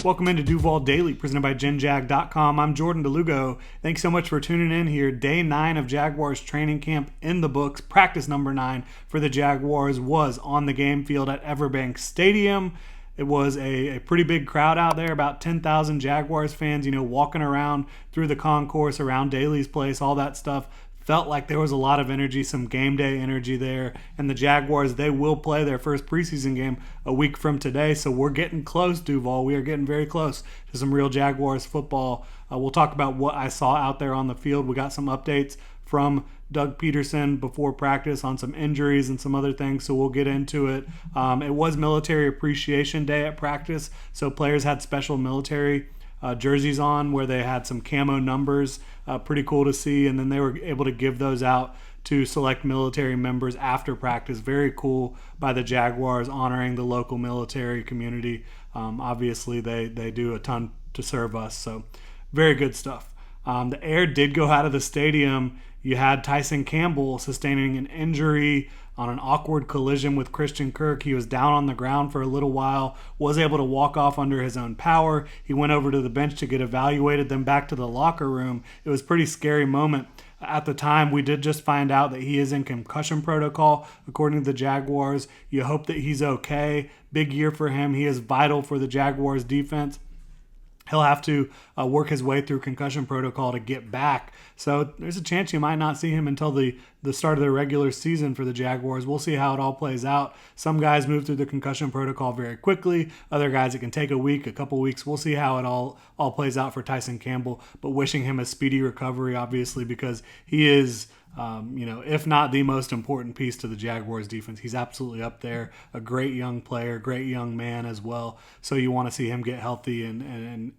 Welcome into Duval Daily, presented by GenJag.com. I'm Jordan Lugo. Thanks so much for tuning in here. Day 9 of Jaguars training camp in the books. Practice number 9 for the Jaguars was on the game field at Everbank Stadium. It was a pretty big crowd out there, about 10,000 Jaguars fans, walking around through the concourse, around Daly's place, all that stuff. Felt like there was a lot of energy, some game day energy there. And the Jaguars, they will play their first preseason game a week from today. So we're getting close, Duval. We are getting very close to some real Jaguars football. We'll talk about what I saw out there on the field. We got some updates from Doug Peterson before practice on some injuries and some other things, so we'll get into it. It was Military Appreciation Day at practice, so players had special military jerseys on where they had some camo numbers, pretty cool to see, and then they were able to give those out to select military members after practice. Very cool by the Jaguars, honoring the local military community. Obviously, they do a ton to serve us, so very good stuff. The air did go out of the stadium. You had Tyson Campbell sustaining an injury on an awkward collision with Christian Kirk. He was down on the ground for a little while, was able to walk off under his own power. He went over to the bench to get evaluated, then back to the locker room. It was a pretty scary moment. At the time, we did just find out that he is in concussion protocol, according to the Jaguars. You hope that he's okay. Big year for him. He is vital for the Jaguars defense. He'll have to work his way through concussion protocol to get back. So there's a chance you might not see him until the start of the regular season for the Jaguars. We'll see how it all plays out. Some guys move through the concussion protocol very quickly. Other guys, it can take a week, a couple weeks. We'll see how it all plays out for Tyson Campbell. But wishing him a speedy recovery, obviously, because he is, if not the most important piece to the Jaguars defense. He's absolutely up there. A great young player, great young man as well. So you want to see him get healthy and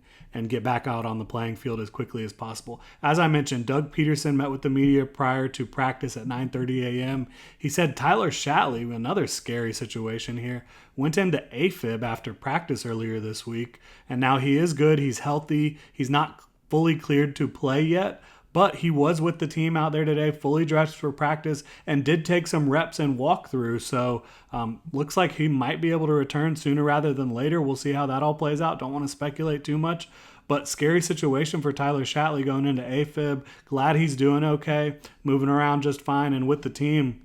get back out on the playing field as quickly as possible. As I mentioned, Doug Peterson met with the media prior to practice at 9:30 a.m. He said Tyler Shatley, another scary situation here, went into AFib after practice earlier this week, and now he is good. He's healthy. He's not fully cleared to play yet, but he was with the team out there today, fully dressed for practice, and did take some reps and walkthrough. So looks like he might be able to return sooner rather than later. We'll see how that all plays out. Don't want to speculate too much. But scary situation for Tyler Shatley going into AFib. Glad he's doing okay, moving around just fine, and with the team.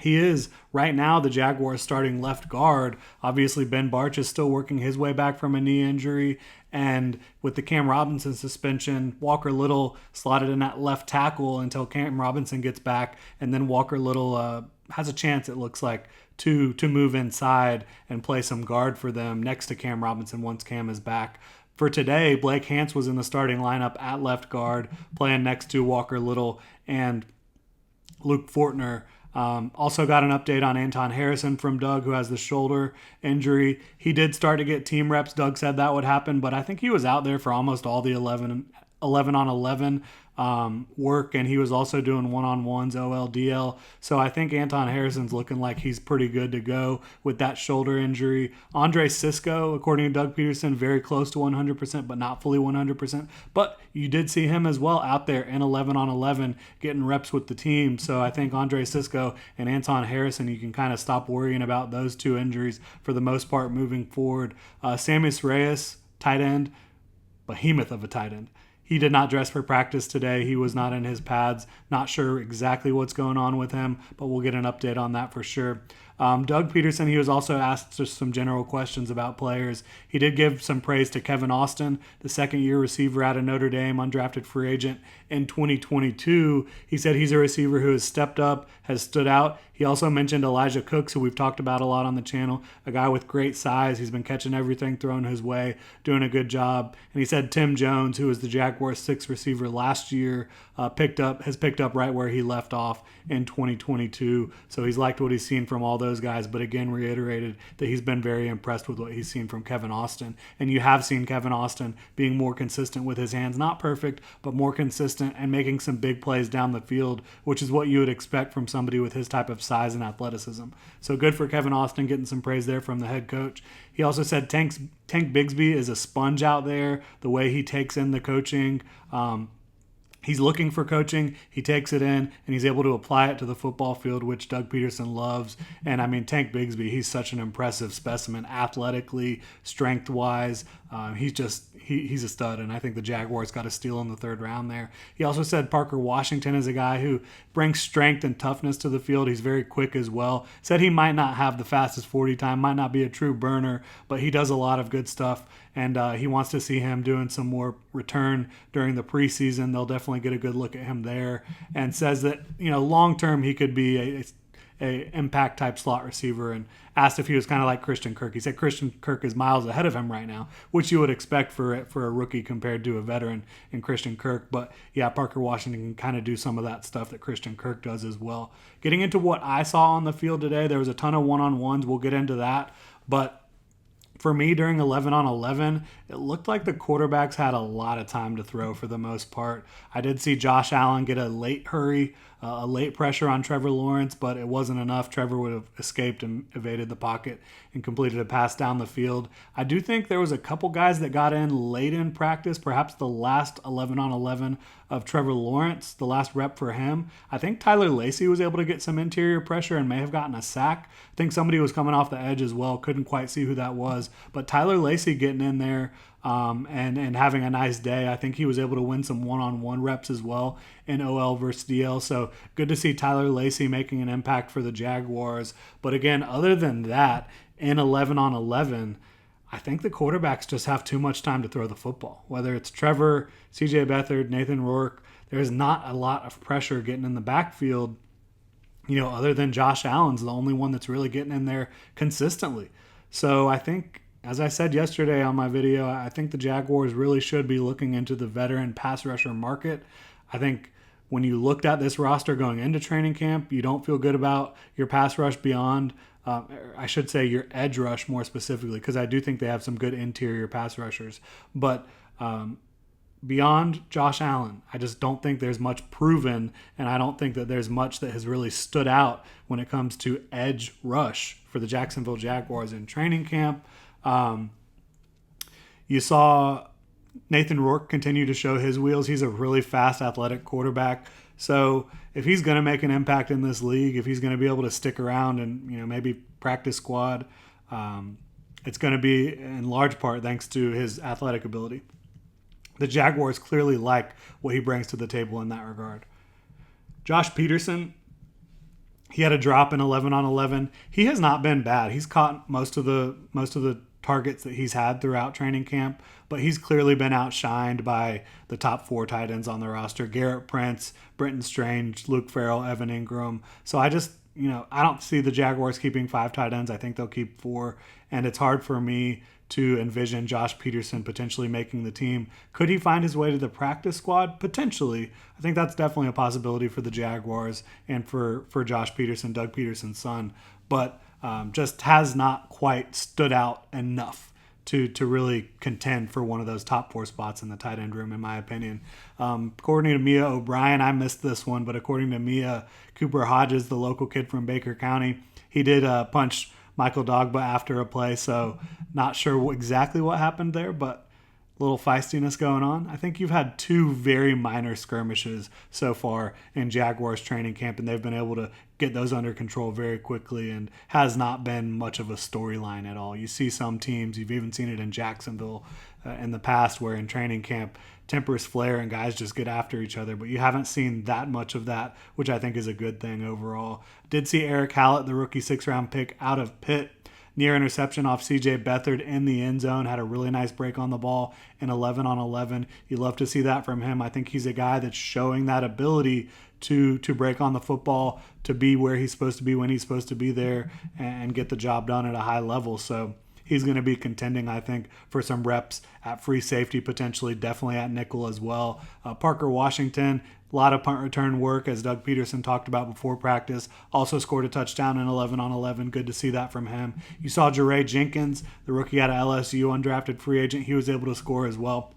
He is, right now, the Jaguars starting left guard. Obviously, Ben Barch is still working his way back from a knee injury. And with the Cam Robinson suspension, Walker Little slotted in at left tackle until Cam Robinson gets back. And then Walker Little has a chance, it looks like, to move inside and play some guard for them next to Cam Robinson once Cam is back. For today, Blake Hance was in the starting lineup at left guard, playing next to Walker Little and Luke Fortner. Also got an update on Anton Harrison from Doug, who has the shoulder injury. He did start to get team reps. Doug said that would happen, but I think he was out there for almost all the 11 on 11 work, and he was also doing one-on-ones, OLDL. So I think Anton Harrison's looking like he's pretty good to go with that shoulder injury. Andre Sisco, according to Doug Peterson, very close to 100%, but not fully 100%. But you did see him as well out there in 11 on 11 getting reps with the team. So I think Andre Sisco and Anton Harrison, you can kind of stop worrying about those two injuries for the most part moving forward. Samus Reyes, tight end, behemoth of a tight end. He did not dress for practice today. He was not in his pads. Not sure exactly what's going on with him, but we'll get an update on that for sure. Doug Peterson, he was also asked just some general questions about players. He did give some praise to Kevin Austin, the second-year receiver out of Notre Dame, undrafted free agent in 2022. He said he's a receiver who has stepped up, has stood out. He also mentioned Elijah Cooks, who we've talked about a lot on the channel, a guy with great size. He's been catching everything thrown his way, doing a good job. And he said Tim Jones, who was the Jaguars' sixth receiver last year, has picked up right where he left off in 2022. So he's liked what he's seen from all those guys, but again reiterated that he's been very impressed with what he's seen from Kevin Austin. And you have seen Kevin Austin being more consistent with his hands, not perfect, but more consistent and making some big plays down the field, which is what you would expect from somebody with his type of size and athleticism. So good for Kevin Austin, getting some praise there from the head coach. He also said Tank Bigsby is a sponge out there, the way he takes in the coaching. He's looking for coaching. He takes it in and he's able to apply it to the football field, which Doug Peterson loves. And I mean, Tank Bigsby, he's such an impressive specimen athletically, strength wise. He's a stud. And I think the Jaguars got a steal in the third round there. He also said Parker Washington is a guy who brings strength and toughness to the field. He's very quick as well. Said he might not have the fastest 40 time, might not be a true burner, but he does a lot of good stuff. And he wants to see him doing some more return during the preseason. They'll definitely get a good look at him there. And says that, long term he could be a impact type slot receiver. And asked if he was kind of like Christian Kirk. He said Christian Kirk is miles ahead of him right now, which you would expect for a rookie compared to a veteran in Christian Kirk. But yeah, Parker Washington can kind of do some of that stuff that Christian Kirk does as well. Getting into what I saw on the field today, there was a ton of one-on-ones. We'll get into that. But for me, during 11 on 11, it looked like the quarterbacks had a lot of time to throw for the most part. I did see Josh Allen get a late hurry, a late pressure on Trevor Lawrence, but it wasn't enough. Trevor would have escaped and evaded the pocket and completed a pass down the field. I do think there was a couple guys that got in late in practice, perhaps the last 11 on 11 of Trevor Lawrence, the last rep for him. I think Tyler Lacey was able to get some interior pressure and may have gotten a sack. I think somebody was coming off the edge as well. Couldn't quite see who that was. But Tyler Lacey getting in there and having a nice day. I think he was able to win some one-on-one reps as well in OL versus DL. So good to see Tyler Lacey making an impact for the Jaguars. But again, other than that, in 11 on 11, I think the quarterbacks just have too much time to throw the football. Whether it's Trevor, CJ Beathard, Nathan Rourke, there's not a lot of pressure getting in the backfield, other than Josh Allen's the only one that's really getting in there consistently. So I think, as I said yesterday on my video, I think the Jaguars really should be looking into the veteran pass rusher market. I think when you looked at this roster going into training camp, you don't feel good about your pass rush beyond, I should say your edge rush more specifically, because I do think they have some good interior pass rushers. But beyond Josh Allen, I just don't think there's much proven, and I don't think that there's much that has really stood out when it comes to edge rush for the Jacksonville Jaguars in training camp. You saw Nathan Rourke continue to show his wheels. He's a really fast, athletic quarterback. So if he's going to make an impact in this league, if he's going to be able to stick around and maybe practice squad, it's going to be in large part thanks to his athletic ability. The Jaguars clearly like what he brings to the table in that regard. Josh Peterson, he had a drop in 11 on 11. He has not been bad. He's caught most of the targets that he's had throughout training camp, but he's clearly been outshined by the top 4 tight ends on the roster: Garrett Prince, Brenton Strange, Luke Farrell, Evan Ingram. So I don't see the Jaguars keeping 5 tight ends. I think they'll keep 4, and it's hard for me to envision Josh Peterson potentially making the team. Could he find his way to the practice squad? Potentially. I think that's definitely a possibility for the Jaguars and for Josh Peterson, Doug Peterson's son, but just has not quite stood out enough to really contend for one of those top 4 spots in the tight end room, in my opinion. According to Mia O'Brien, I missed this one, but according to Mia, Cooper Hodges, the local kid from Baker County, he did punch Michael Dogba after a play, so not sure exactly what happened there, but a little feistiness going on. I think you've had 2 very minor skirmishes so far in Jaguars training camp, and they've been able to get those under control very quickly, and has not been much of a storyline at all. You see some teams, you've even seen it in Jacksonville in the past, where in training camp tempers flare and guys just get after each other, but you haven't seen that much of that, which I think is a good thing overall. Did see Eric Hallett, the rookie 6th-round pick out of Pitt, near interception off CJ Beathard in the end zone, had a really nice break on the ball in 11 on 11. You love to see that from him. I think he's a guy that's showing that ability to break on the football, to be where he's supposed to be when he's supposed to be there, and get the job done at a high level. So he's going to be contending, I think, for some reps at free safety, potentially, definitely at nickel as well. Parker Washington, a lot of punt return work, as Doug Peterson talked about before practice. Also scored a touchdown in 11 on 11. Good to see that from him. You saw Jaray Jenkins, the rookie out of LSU, undrafted free agent. He was able to score as well.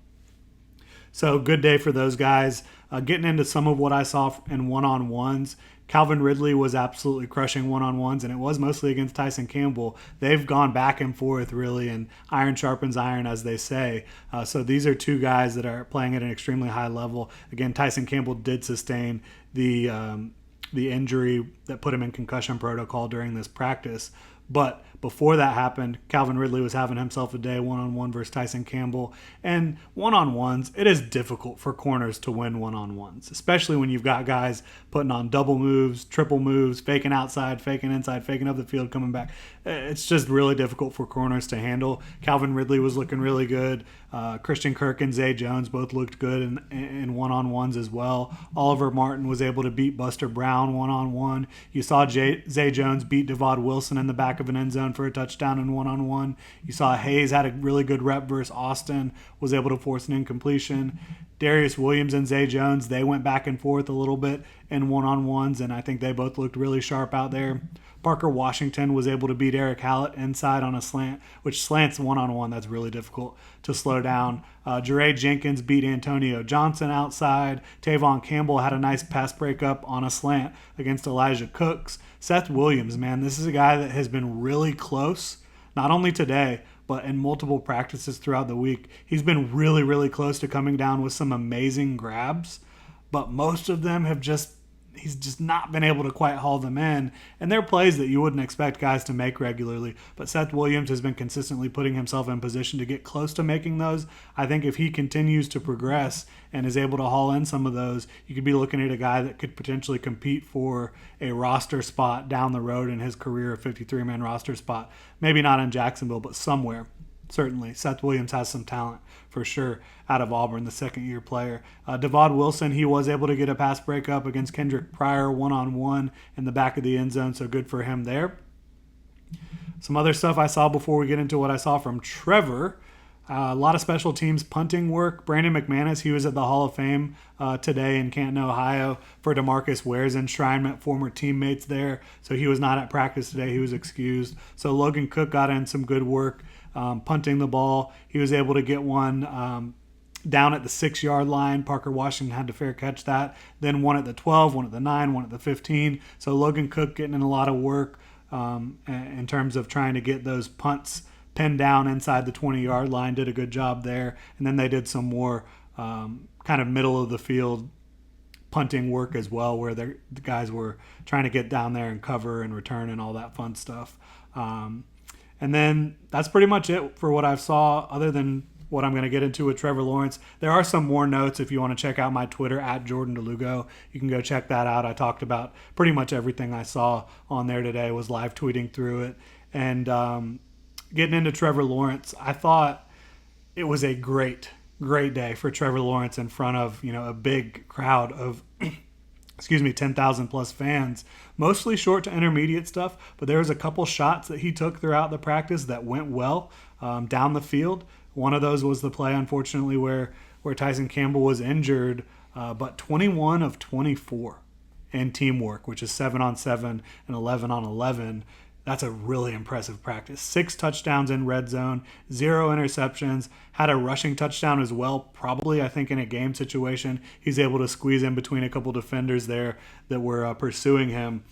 So good day for those guys. Getting into some of what I saw in one-on-ones, Calvin Ridley was absolutely crushing one-on-ones, and it was mostly against Tyson Campbell. They've gone back and forth, really, and iron sharpens iron, as they say. So these are two guys that are playing at an extremely high level. Again, Tyson Campbell did sustain the injury that put him in concussion protocol during this practice. But before that happened, Calvin Ridley was having himself a day one-on-one versus Tyson Campbell. And one-on-ones, it is difficult for corners to win one-on-ones, especially when you've got guys putting on double moves, triple moves, faking outside, faking inside, faking up the field, coming back. It's just really difficult for corners to handle. Calvin Ridley was looking really good. Christian Kirk and Zay Jones both looked good in one-on-ones as well. Oliver Martin was able to beat Buster Brown one-on-one. You saw Zay Jones beat Devad Wilson in the back of an end zone for a touchdown in one-on-one. You saw Hayes had a really good rep versus Austin, was able to force an incompletion. Darius Williams and Zay Jones, they went back and forth a little bit in one-on-ones, and I think they both looked really sharp out there. Parker Washington was able to beat Eric Hallett inside on a slant, which slants one-on-one, that's really difficult to slow down. Jeray Jenkins beat Antonio Johnson outside. Tavon Campbell had a nice pass breakup on a slant against Elijah Cooks. Seth Williams, man, this is a guy that has been really close, not only today, but in multiple practices throughout the week. He's been really, really close to coming down with some amazing grabs, but most of them he's just not been able to quite haul them in. And they're plays that you wouldn't expect guys to make regularly. But Seth Williams has been consistently putting himself in position to get close to making those. I think if he continues to progress and is able to haul in some of those, you could be looking at a guy that could potentially compete for a roster spot down the road in his career, a 53-man roster spot. Maybe not in Jacksonville, but somewhere. Certainly, Seth Williams has some talent for sure out of Auburn, the second-year player. Devad Wilson, he was able to get a pass breakup against Kendrick Pryor one-on-one in the back of the end zone, so good for him there. Some other stuff I saw before we get into what I saw from Trevor. A lot of special teams punting work. Brandon McManus, he was at the Hall of Fame today in Canton, Ohio for DeMarcus Ware's enshrinement, former teammates there. So he was not at practice today. He was excused. So Logan Cook got in some good work punting the ball. He was able to get one down at the 6-yard line. Parker Washington had to fair catch that. Then one at the 12, one at the 9, one at the 15. So Logan Cook getting in a lot of work in terms of trying to get those punts pinned down inside the 20-yard line. Did a good job there. And then they did some more kind of middle of the field punting work as well, where the guys were trying to get down there and cover and return and all that fun stuff. And then that's pretty much it for what I saw, other than what I'm going to get into with Trevor Lawrence. There are some more notes if you want to check out my Twitter at Jordan DeLugo. You can go check that out. I talked about pretty much everything I saw on there today, was live tweeting through it. And getting into Trevor Lawrence, I thought it was a great day for Trevor Lawrence in front of, a big crowd of 10,000 plus fans, mostly short to intermediate stuff, but there was a couple shots that he took throughout the practice that went well down the field. One of those was the play, unfortunately, where Tyson Campbell was injured, but 21 of 24 in teamwork, which is 7-on-7 and 11-on-11. That's a really impressive practice. 6 touchdowns in red zone, 0 interceptions, had a rushing touchdown as well. Probably, I think, in a game situation, he's able to squeeze in between a couple defenders there that were pursuing him.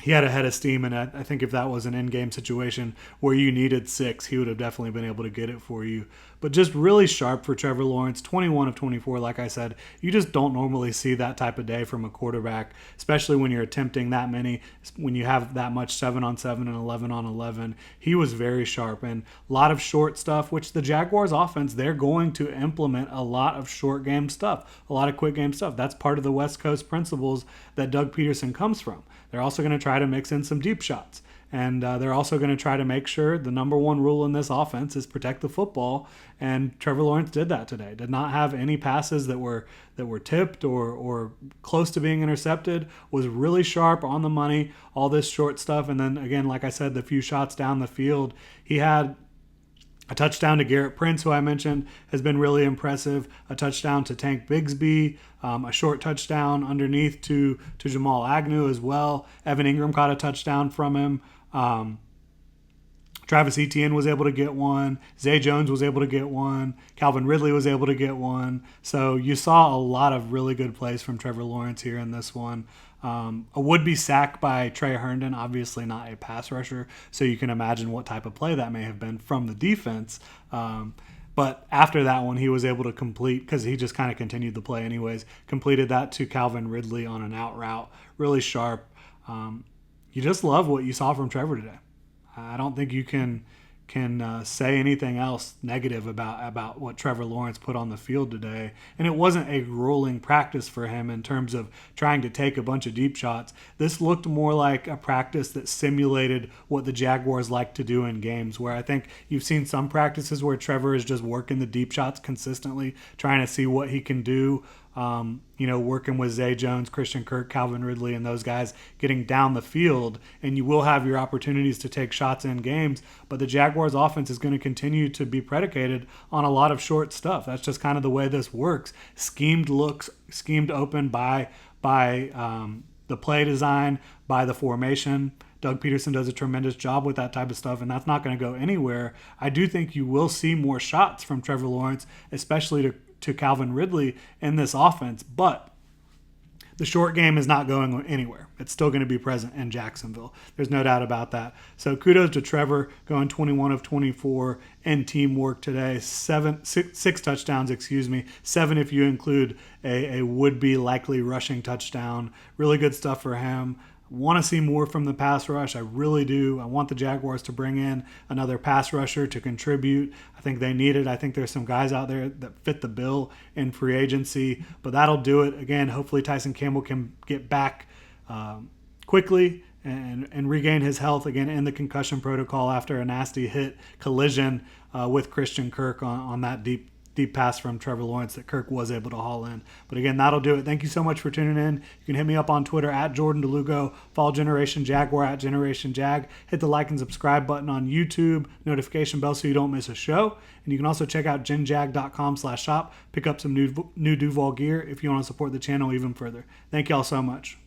He had a head of steam, and I think if that was an in-game situation where you needed 6, he would have definitely been able to get it for you. But just really sharp for Trevor Lawrence, 21 of 24, like I said. You just don't normally see that type of day from a quarterback, especially when you're attempting that many, when you have that much 7-on-7 and 11-on-11. He was very sharp, and a lot of short stuff, which the Jaguars offense, they're going to implement a lot of short game stuff, a lot of quick game stuff. That's part of the West Coast principles that Doug Peterson comes from. They're also going to try to mix in some deep shots. And they're also going to try to make sure the number one rule in this offense is protect the football. And Trevor Lawrence did that today. Did not have any passes that were tipped or close to being intercepted. Was really sharp, on the money, all this short stuff. And then, again, like I said, the few shots down the field. He had a touchdown to Garrett Prince, who I mentioned, has been really impressive. A touchdown to Tank Bigsby. A short touchdown underneath to Jamal Agnew as well. Evan Ingram caught a touchdown from him. Travis Etienne was able to get one. Zay Jones was able to get one. Calvin Ridley was able to get one. So you saw a lot of really good plays from Trevor Lawrence here in this one. A would-be sack by Trey Herndon, obviously not a pass rusher, so you can imagine what type of play that may have been from the defense. But after that one, he was able to complete, because he just kind of continued the play anyways, completed that to Calvin Ridley on an out route. Really sharp. You just love what you saw from Trevor today. I don't think you can say anything else negative about what Trevor Lawrence put on the field today. And it wasn't a grueling practice for him in terms of trying to take a bunch of deep shots. This looked more like a practice that simulated what the Jaguars like to do in games, where I think you've seen some practices where Trevor is just working the deep shots consistently, trying to see what he can do. Working with Zay Jones, Christian Kirk, Calvin Ridley, and those guys getting down the field, and you will have your opportunities to take shots in games, but the Jaguars offense is going to continue to be predicated on a lot of short stuff. That's just kind of the way this works. Schemed looks, schemed open by the play design, by the formation. Doug Peterson does a tremendous job with that type of stuff, and that's not going to go anywhere. I do think you will see more shots from Trevor Lawrence, especially to Calvin Ridley in this offense, but the short game is not going anywhere. It's still going to be present in Jacksonville. There's no doubt about that. So kudos to Trevor, going 21 of 24 in teamwork today. Six touchdowns, 7 if you include a would-be likely rushing touchdown. Really good stuff for him. Want to see more from the pass rush. I really do. I want the Jaguars to bring in another pass rusher to contribute. I think they need it. I think there's some guys out there that fit the bill in free agency, but that'll do it. Again, hopefully Tyson Campbell can get back quickly and regain his health again in the concussion protocol after a nasty hit collision with Christian Kirk on that deep pass from Trevor Lawrence that Kirk was able to haul in. But again, that'll do it. Thank you so much for tuning in. You can hit me up on Twitter at Jordan DeLugo. Follow Generation Jaguar at Generation Jag. Hit the like and subscribe button on YouTube, notification bell so you don't miss a show. And you can also check out genjag.com/shop. Pick up some new Duval gear if you want to support the channel even further. Thank y'all so much.